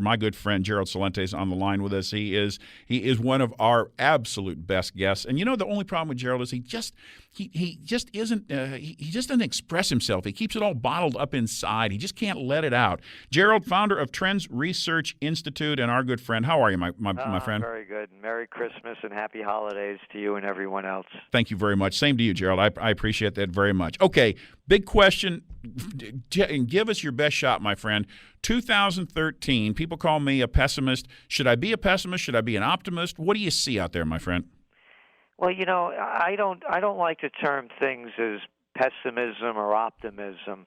My good friend Gerald Celente is on the line with us. He is one of our absolute best guests. And the only problem with Gerald is he just isn't he just doesn't express himself. He keeps it all bottled up inside. He just can't let it out. Gerald, founder of TrendsResearchInstitute, and our good friend. How are you, my friend? Very good. Merry Christmas and happy holidays to you and everyone else. Thank you very much. Same to you, Gerald. I appreciate that very much. Okay, big question. Give us your best shot, my friend. 2013, people call me a pessimist. Should I be a pessimist? Should I be an optimist? What do you see out there, my friend? Well, I don't like to term things as pessimism or optimism.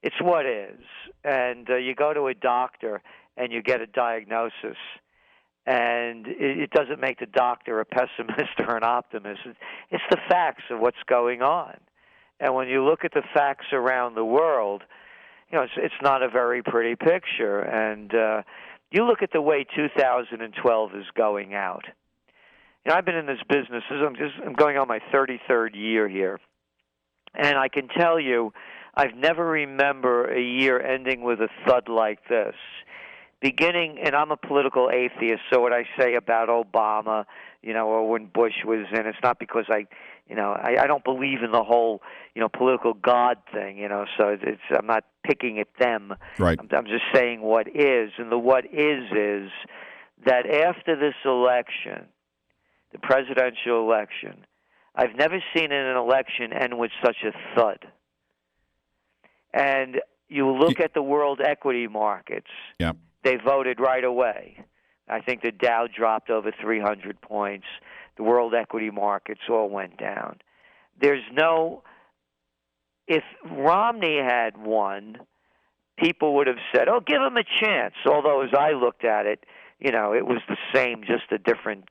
It's what is. And you go to a doctor and you get a diagnosis, and it doesn't make the doctor a pessimist or an optimist. It's the facts of what's going on. And when you look at the facts around the world, it's not a very pretty picture. And you look at the way 2012 is going out. I've been in this business. I'm going on my 33rd year here. And I can tell you, I've never remember a year ending with a thud like this. And I'm a political atheist, so what I say about Obama, or when Bush was in, it's not because I don't believe in the whole, political God thing, so I'm not picking at them. Right. I'm just saying what is, and the what is that after this election, the presidential election, I've never seen an election end with such a thud. And you look at the world equity markets. Yep. They voted right away. I think the Dow dropped over 300 points. The world equity markets all went down. If Romney had won, people would have said, "Oh, give him a chance." Although, as I looked at it, it was the same, just a different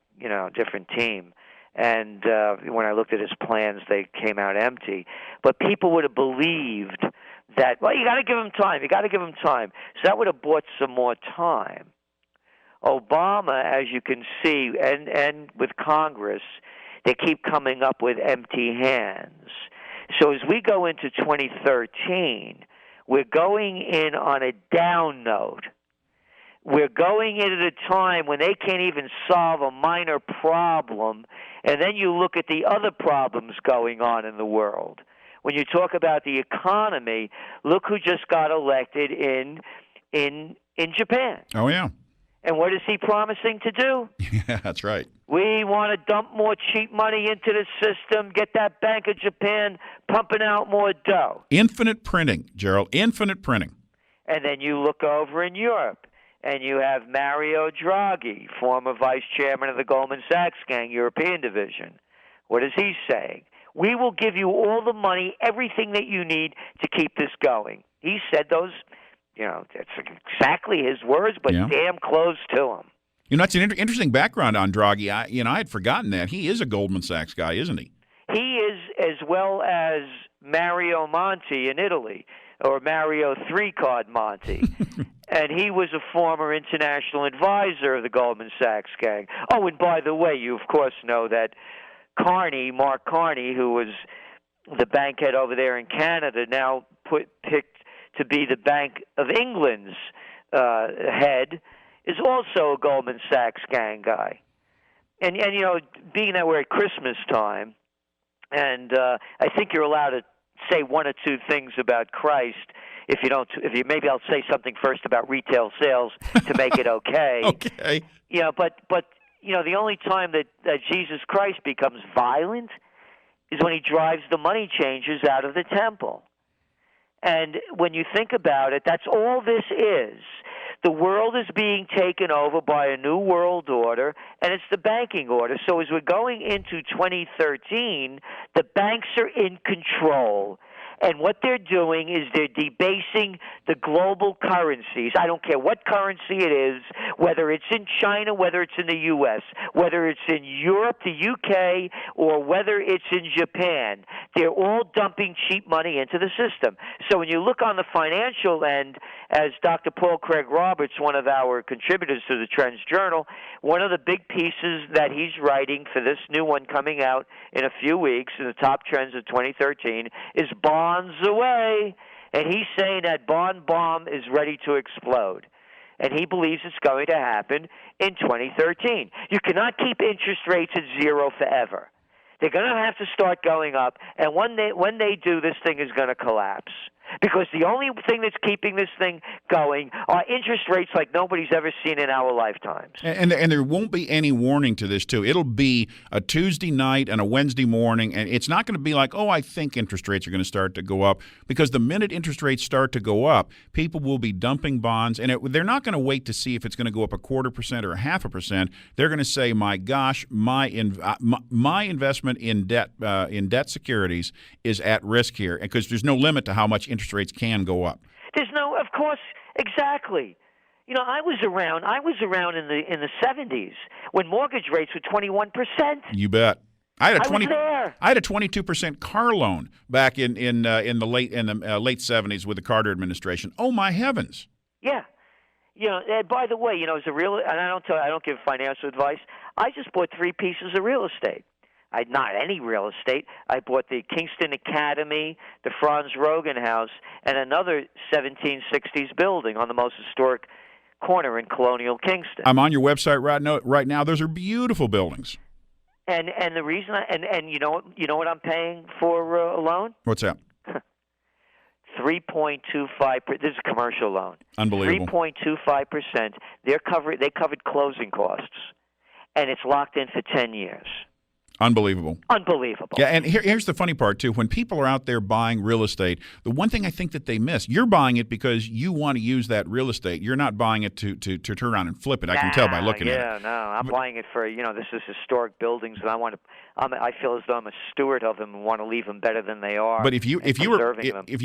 team. And when I looked at his plans, they came out empty. But people would have believed that, well, you got to give him time. You got to give him time. So that would have bought some more time. Obama, as you can see, and with Congress, they keep coming up with empty hands. So as we go into 2013, we're going in on a down note. We're going in at a time when they can't even solve a minor problem, and then you look at the other problems going on in the world. When you talk about the economy, look who just got elected in Japan. Oh, yeah. And what is he promising to do? Yeah, that's right. We want to dump more cheap money into the system, get that Bank of Japan pumping out more dough. Infinite printing, Gerald, infinite printing. And then you look over in Europe, and you have Mario Draghi, former vice chairman of the Goldman Sachs gang, European division. What is he saying? We will give you all the money, everything that you need to keep this going. He said those, that's exactly his words, but damn close to him. It's an interesting background on Draghi. I had forgotten that. He is a Goldman Sachs guy, isn't he? He is, as well as Mario Monti in Italy, or Mario Three-Card Monti. And he was a former international advisor of the Goldman Sachs gang. Oh, and by the way, you of course know that Mark Carney, who was the bank head over there in Canada, now picked to be the Bank of England's head, is also a Goldman Sachs gang guy. And being that we're at Christmas time, and I think you're allowed to say one or two things about Christ. Maybe I'll say something first about retail sales to make it okay. Okay. But the only time that Jesus Christ becomes violent is when he drives the money changers out of the temple. And when you think about it, that's all this is. The world is being taken over by a new world order, and it's the banking order. So as we're going into 2013, the banks are in control. And what they're doing is they're debasing the global currencies. I don't care what currency it is, whether it's in China, whether it's in the U.S., whether it's in Europe, the U.K., or whether it's in Japan. They're all dumping cheap money into the system. So when you look on the financial end, as Dr. Paul Craig Roberts, one of our contributors to the Trends Journal, one of the big pieces that he's writing for this new one coming out in a few weeks in the top trends of 2013 is bonds away. And he's saying that bond bomb is ready to explode. and he believes it's going to happen in 2013. You cannot keep interest rates at zero forever. They're going to have to start going up, and when they do, this thing is going to collapse. Because the only thing that's keeping this thing going are interest rates like nobody's ever seen in our lifetimes. And there won't be any warning to this, too. It'll be a Tuesday night and a Wednesday morning, and it's not going to be like, oh, I think interest rates are going to start to go up, because the minute interest rates start to go up, people will be dumping bonds, and they're not going to wait to see if it's going to go up 0.25% or 0.5%. They're going to say, my gosh, my investment in debt securities is at risk here, because there's no limit to how much interest rates can go up. There's no, of course, exactly. You know, I was around in the 70s when mortgage rates were 21%. You bet. I had a 22% car loan back in the late 70s with the Carter administration. Oh my heavens. Yeah. You know, and by the way, you know, and I don't give financial advice. I just bought 3 pieces of real estate. Not any real estate. I bought the Kingston Academy, the Franz Rogan House, and another 1760s building on the most historic corner in colonial Kingston. I'm on your website right now. Those are beautiful buildings. And the reason you know what I'm paying for a loan? What's that? 3.25%. This is a commercial loan. Unbelievable. 3.25%. They covered closing costs, and it's locked in for 10 years. Unbelievable. Unbelievable. Yeah, and here's the funny part, too. When people are out there buying real estate, the one thing I think that they miss, you're buying it because you want to use that real estate. You're not buying it to turn around and flip it. I can tell by looking at it. Yeah, no. I'm buying it for, this is historic buildings, and I feel as though I'm a steward of them and want to leave them better than they are. But if you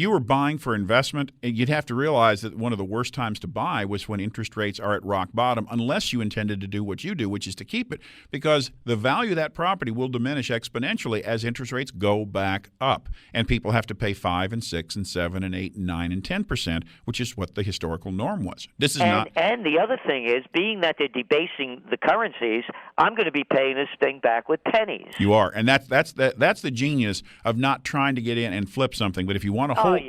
were buying for investment, you'd have to realize that one of the worst times to buy was when interest rates are at rock bottom, unless you intended to do what you do, which is to keep it, because the value of that property will diminish exponentially as interest rates go back up, and people have to pay 5 and 6 and 7 and 8 and 9 and 10%, which is what the historical norm was. This is not. And the other thing is, being that they're debasing the currencies, I'm going to be paying this thing back with pennies. You are, and that's the genius of not trying to get in and flip something. But if you want to hold,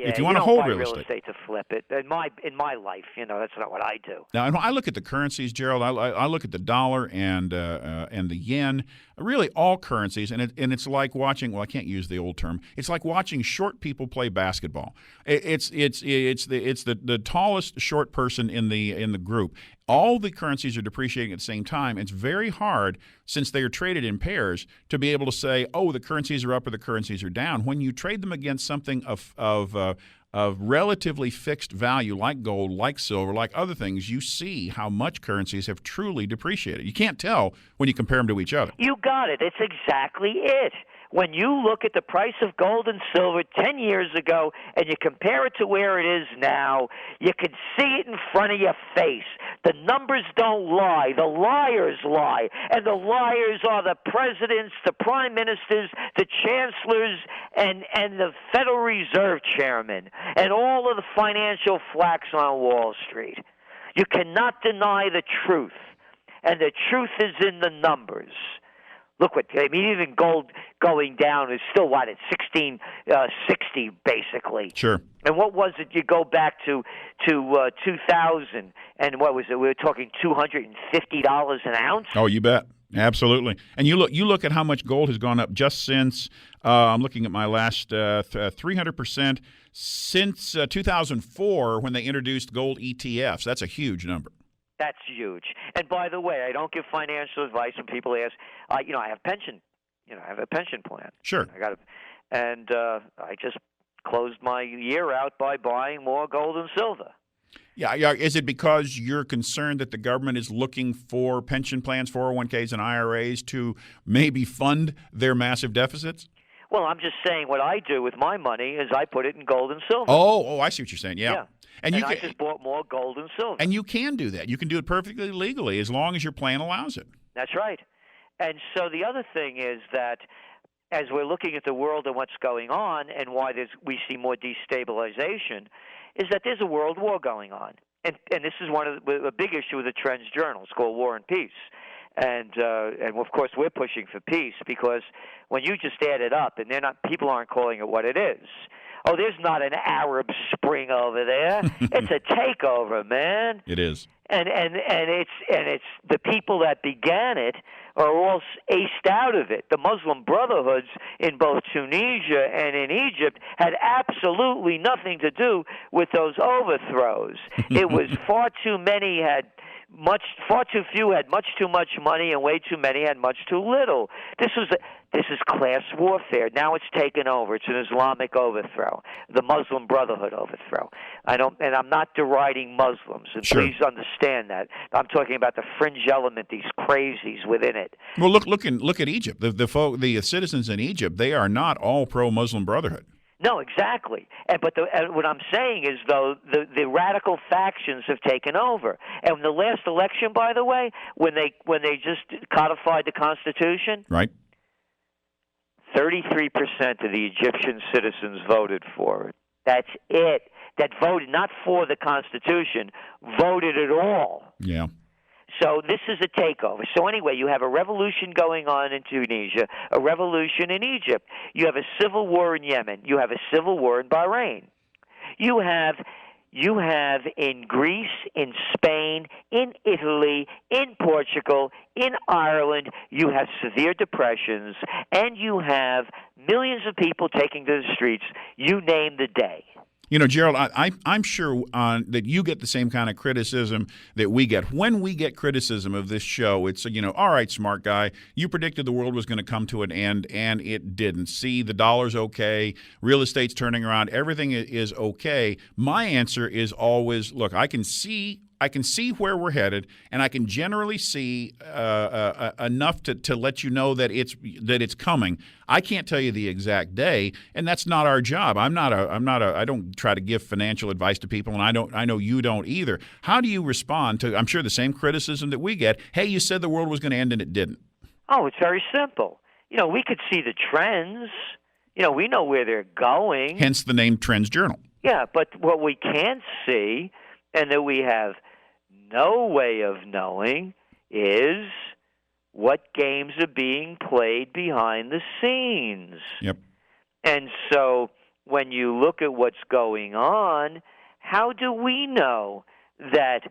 real estate to flip it, in my life, that's not what I do. Now, and I look at the currencies, Gerald. I look at the dollar and the yen. Really, all currencies, and it's like watching. Well, I can't use the old term. It's like watching short people play basketball. It's the tallest short person in the group. All the currencies are depreciating at the same time. It's very hard, since they are traded in pairs, to be able to say, oh, the currencies are up or the currencies are down. When you trade them against something of relatively fixed value, like gold, like silver, like other things, you see how much currencies have truly depreciated. You can't tell when you compare them to each other. You got it. It's exactly it. When you look at the price of gold and silver 10 years ago and you compare it to where it is now, you can see it in front of your face. The numbers don't lie. The liars lie. And the liars are the presidents, the prime ministers, the chancellors, and the Federal Reserve chairman, and all of the financial flacks on Wall Street. You cannot deny the truth. And the truth is in the numbers. Look even gold going down is still at 1660 basically. Sure. And what was it? You go back to 2000, and what was it? We were talking $250 an ounce. Oh, you bet. Absolutely. And you look at how much gold has gone up just since I'm looking at my last 300% since 2004 when they introduced gold ETFs. That's a huge number. That's huge. And by the way, I don't give financial advice when people ask. I have pension. I have a pension plan. Sure. I just closed my year out by buying more gold and silver. Yeah. Is it because you're concerned that the government is looking for pension plans, 401ks, and IRAs to maybe fund their massive deficits? Well, I'm just saying what I do with my money is I put it in gold and silver. Oh, I see what you're saying. Yeah. And I just bought more gold and silver. And you can do that. You can do it perfectly legally as long as your plan allows it. That's right. And so the other thing is that as we're looking at the world and what's going on and why we see more destabilization, is that there's a world war going on. And this is a big issue with the TrendsJournal. It's called War and Peace. And of course we're pushing for peace, because when you just add it up, and people aren't calling it what it is. Oh, there's not an Arab Spring over there. It's a takeover, man. It is. And it's the people that began it are all aced out of it. The Muslim Brotherhoods in both Tunisia and in Egypt had absolutely nothing to do with those overthrows. It was far too few had much too much money, and way too many had much too little. This is class warfare. Now it's taken over. It's an Islamic overthrow, the Muslim Brotherhood overthrow. I'm not deriding Muslims, and sure. please understand that. I'm talking about the fringe element, these crazies within it. Well, look at Egypt. The citizens in Egypt, they are not all pro-Muslim Brotherhood. No, exactly. But what I'm saying is, though, the radical factions have taken over. And in the last election, by the way, when they just codified the Constitution, right, 33% of the Egyptian citizens voted for it. That's it. That voted not for the Constitution, voted at all. Yeah. So this is a takeover. So anyway, you have a revolution going on in Tunisia, a revolution in Egypt. You have a civil war in Yemen. You have a civil war in Bahrain. You have in Greece, in Spain, in Italy, in Portugal, in Ireland, you have severe depressions, and you have millions of people taking to the streets. You name the day. You know, Gerald, I'm sure that you get the same kind of criticism that we get. When we get criticism of this show, it's, all right, smart guy, you predicted the world was going to come to an end, and it didn't. See, the dollar's okay, real estate's turning around, everything is okay. My answer is always, look, I can see where we're headed, and I can generally see enough to let you know that it's coming. I can't tell you the exact day, and that's not our job. I don't try to give financial advice to people, and I know you don't either. How do you respond to, I'm sure, the same criticism that we get? Hey, you said the world was going to end and it didn't. Oh, it's very simple. We could see the trends. We know where they're going. Hence the name TrendsJournal. Yeah, but what we can't see, and that we have no way of knowing, is what games are being played behind the scenes. Yep. And so when you look at what's going on, how do we know that,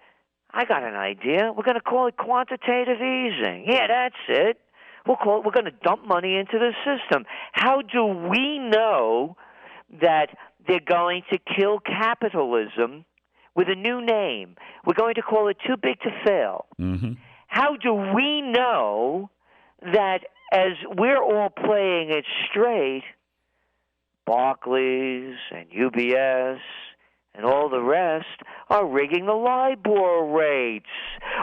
I got an idea, we're going to call it quantitative easing. Yeah, that's it. We're going to dump money into the system. How do we know that they're going to kill capitalism with a new name? We're going to call it too big to fail. Mm-hmm. How do we know that as we're all playing it straight, Barclays and UBS and all the rest are rigging the LIBOR rates?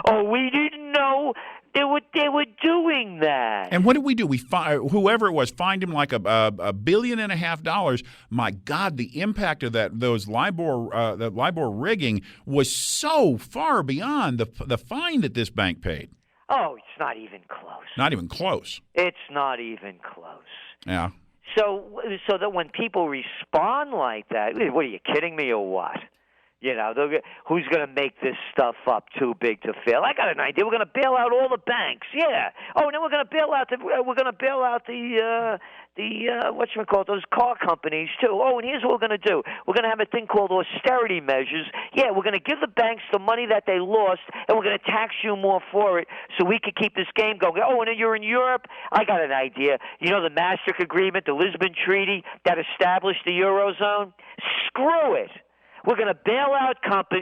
Oh, we didn't know they were doing that. And what did we do? We whoever it was, fined him like $1.5 billion. My God, the impact of those LIBOR rigging was so far beyond the fine that this bank paid. Oh, it's not even close. Not even close. It's not even close. Yeah. So that when people respond like that, what, are you kidding me or what? Who's going to make this stuff up too big to fail? I got an idea. We're going to bail out all the banks. Yeah. Oh, and then we're going to bail out those car companies too. Oh, and here's what we're going to do. We're going to have a thing called austerity measures. Yeah, we're going to give the banks the money that they lost, and we're going to tax you more for it, so we can keep this game going. Oh, and then you're in Europe. I got an idea. The Maastricht Agreement, the Lisbon Treaty that established the Eurozone. Screw it. We're going to bail out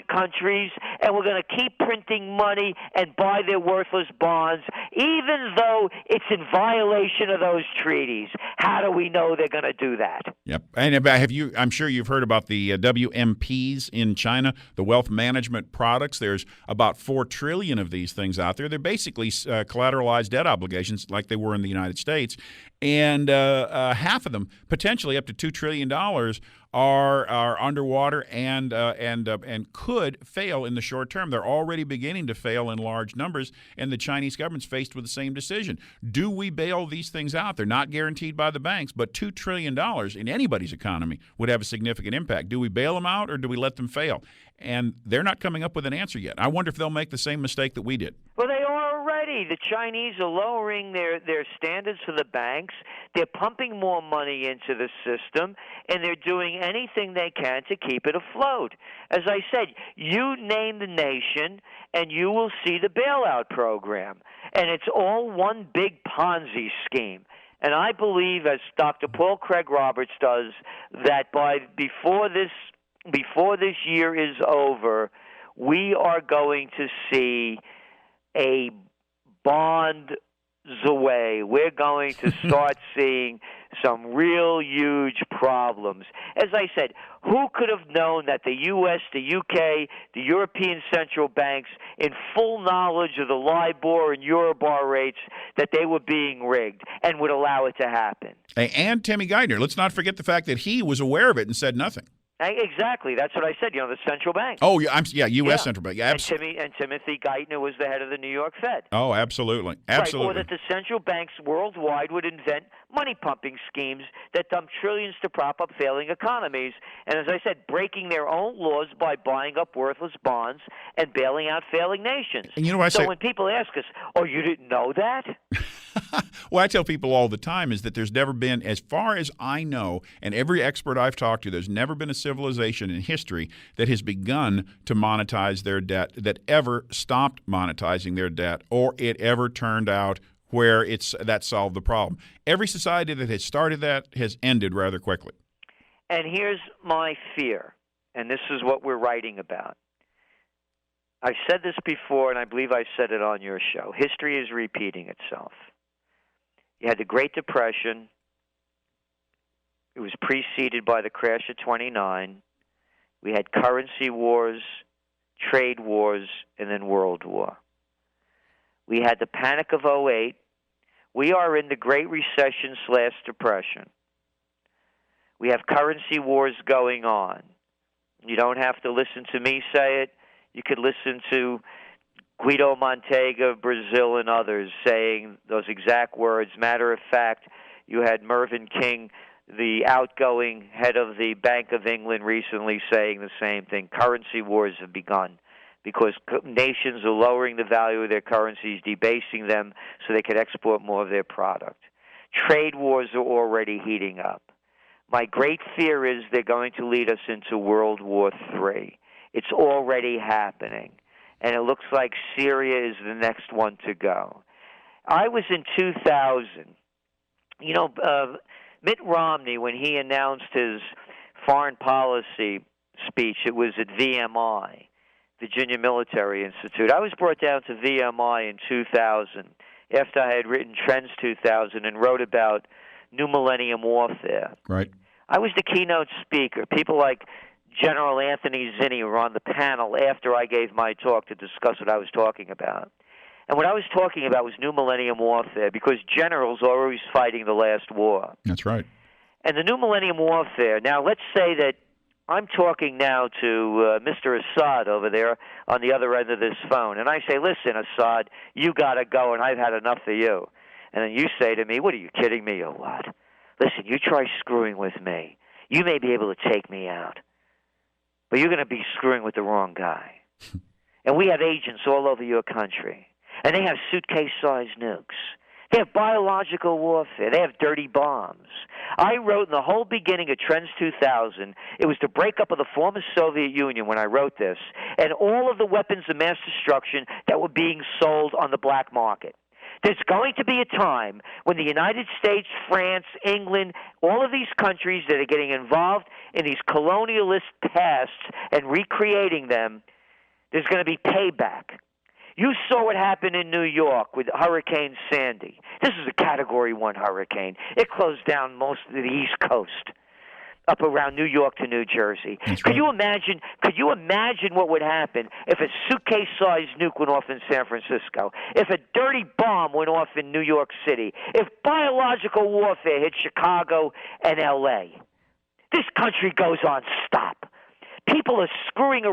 countries, and we're going to keep printing money and buy their worthless bonds, even though it's in violation of those treaties. How do we know they're going to do that? Yep. And I'm sure you've heard about the WMPs in China, the wealth management products. There's about 4 trillion of these things out there. They're basically collateralized debt obligations like they were in the United States. And half of them, potentially up to $2 trillion, are underwater and could fail in the short term. They're already beginning to fail in large numbers, and the Chinese government's faced with the same decision. Do we bail these things out? They're not guaranteed by the banks, but $2 trillion in anybody's economy would have a significant impact. Do we bail them out, or do we let them fail? And they're not coming up with an answer yet. I wonder if they'll make the same mistake that we did. Well, they are already. already the Chinese are lowering their standards for the banks. They're pumping more money into the system, and they're doing anything they can to keep it afloat. As I said, you name the nation, and you will see the bailout program. And it's all one big Ponzi scheme. And I believe, as Dr. Paul Craig Roberts does, that before this year is over, we are going to see a bond away. We're going to start seeing some real huge problems. As I said, who could have known that the U.S., the U.K., the European central banks, in full knowledge of the LIBOR and Euribor rates, that they were being rigged and would allow it to happen? And Timmy Geithner. Let's not forget the fact that he was aware of it and said nothing. Exactly. That's what I said. The central bank. Oh, yeah, U.S. Central Bank. Yeah, and Timothy Geithner was the head of the New York Fed. Oh, absolutely. Right, or that the central banks worldwide would invent money pumping schemes that dump trillions to prop up failing economies. And as I said, breaking their own laws by buying up worthless bonds and bailing out failing nations. And you know what I say? So when people ask us, oh, you didn't know that? What I tell people all the time is that there's never been, as far as I know, and every expert I've talked to, there's never been a civilization in history that has begun to monetize their debt, that ever stopped monetizing their debt, or it ever turned out where that solved the problem. Every society that has started that has ended rather quickly. And here's my fear, and this is what we're writing about. I've said this before, and I believe I said it on your show. History is repeating itself. You had the Great Depression. It was preceded by the crash of '29. We had currency wars, trade wars, and then World War. We had the Panic of '08. We are in the Great Recession/Depression. We have currency wars going on. You don't have to listen to me say it. You could listen to Guido Montega of Brazil and others saying those exact words. Matter of fact, you had Mervyn King, the outgoing head of the Bank of England, recently saying the same thing. Currency wars have begun because nations are lowering the value of their currencies, debasing them so they could export more of their product. Trade wars are already heating up. My great fear is they're going to lead us into World War III. It's already happening, and it looks like Syria is the next one to go. I was in 2000. Mitt Romney, when he announced his foreign policy speech, it was at VMI, Virginia Military Institute. I was brought down to VMI in 2000 after I had written Trends 2000 and wrote about New Millennium Warfare. Right. I was the keynote speaker. People like General Anthony Zinni were on the panel after I gave my talk to discuss what I was talking about. And what I was talking about was New Millennium Warfare, because generals are always fighting the last war. That's right. And the New Millennium Warfare, now let's say that I'm talking now to Mr. Assad over there on the other end of this phone, and I say, listen, Assad, you got to go, and I've had enough of you. And then you say to me, what, are you kidding me or what? Listen, you try screwing with me. You may be able to take me out, but you're going to be screwing with the wrong guy. And we have agents all over your country, and they have suitcase-sized nukes. They have biological warfare. They have dirty bombs. I wrote in the whole beginning of Trends 2000, it was the breakup of the former Soviet Union when I wrote this, and all of the weapons of mass destruction that were being sold on the black market. There's going to be a time when the United States, France, England, all of these countries that are getting involved in these colonialist pasts and recreating them, there's going to be payback. You saw what happened in New York with Hurricane Sandy. This is a Category 1 hurricane. It closed down most of the East Coast, up around New York to New Jersey. Could you imagine what would happen if a suitcase-sized nuke went off in San Francisco, if a dirty bomb went off in New York City, if biological warfare hit Chicago and L.A.? This country goes on stop. People are screwing around.